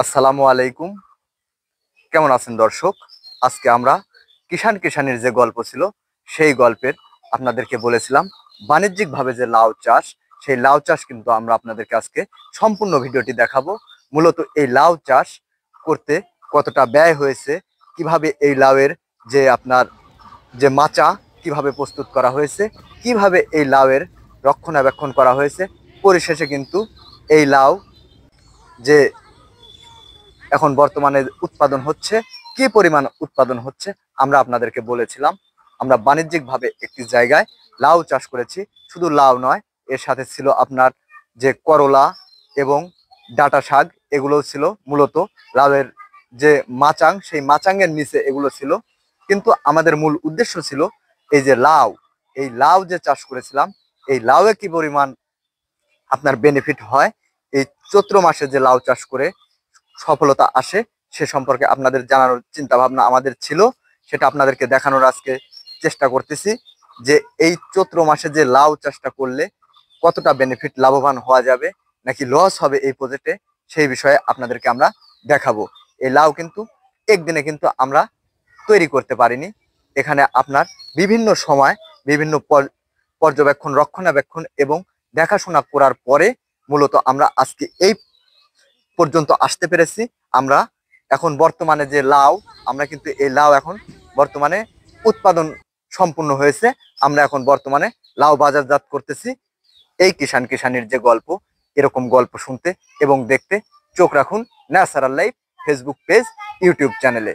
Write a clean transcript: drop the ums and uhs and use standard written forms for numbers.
আসসালামু আলাইকুম। কেমন আছেন দর্শক? আজকে আমরা কিষানের যে গল্প ছিল সেই গল্পের আপনাদেরকে বলেছিলাম বাণিজ্যিকভাবে যে লাউ চাষ, সেই লাউ চাষ কিন্তু আমরা আপনাদেরকে আজকে সম্পূর্ণ ভিডিওটি দেখাবো। মূলত এই লাউ চাষ করতে কতটা ব্যয় হয়েছে, কিভাবে এই লাউয়ের যে আপনার যে মাচা কিভাবে প্রস্তুত করা হয়েছে, কিভাবে এই লাউয়ের রক্ষণাবেক্ষণ করা হয়েছে, পরিশেষে কিন্তু এই লাউ যে এখন বর্তমানে উৎপাদন হচ্ছে, কি পরিমাণ উৎপাদন হচ্ছে আমরা আপনাদেরকে বলেছিলাম। আমরা বাণিজ্যিকভাবে একটি জায়গায় লাউ চাষ করেছি। শুধু লাউ নয়, এর সাথে ছিল আপনার যে করলা এবং ডাঁটা শাক, এগুলোও ছিল। মূলত লাউয়ের যে মাচাং, সেই মাচাংয়ের নিচে এগুলো ছিল। কিন্তু আমাদের মূল উদ্দেশ্য ছিল এই যে লাউ, এই লাউ যে চাষ করেছিলাম, এই লাউয়ে কি পরিমাণ আপনার বেনিফিট হয়, এই চৈত্র মাসে যে লাউ চাষ করে সফলতা আসে, সে সম্পর্কে আপনাদের জানানোর চিন্তা ভাবনা আমাদের ছিল। সেটা আপনাদেরকে দেখানোর আজকে চেষ্টা করতেছি যে এই চৈত্র মাসে যে লাউ চাষটা করলে কতটা বেনিফিট, লাভবান হওয়া যাবে নাকি লস হবে এই প্রজেক্টে, সেই বিষয়ে আপনাদেরকে আমরা দেখাবো। এই লাউ কিন্তু একদিনে কিন্তু আমরা তৈরি করতে পারিনি। এখানে আপনার বিভিন্ন সময় বিভিন্ন পর্যবেক্ষণ, রক্ষণাবেক্ষণ এবং দেখাশোনা করার পরে মূলত আমরা আজকে এই পর্যন্ত আসতে পেরেছি। আমরা এখন বর্তমানে যে লাউ, আমরা কিন্তু এই লাউ এখন বর্তমানে উৎপাদন সম্পূর্ণ হয়েছে। আমরা এখন বর্তমানে লাউ বাজারজাত করতেছি। এই কিষানের যে গল্প, এরকম গল্প শুনতে এবং দেখতে চোখ রাখুন natural life Facebook page, YouTube চ্যানেলে।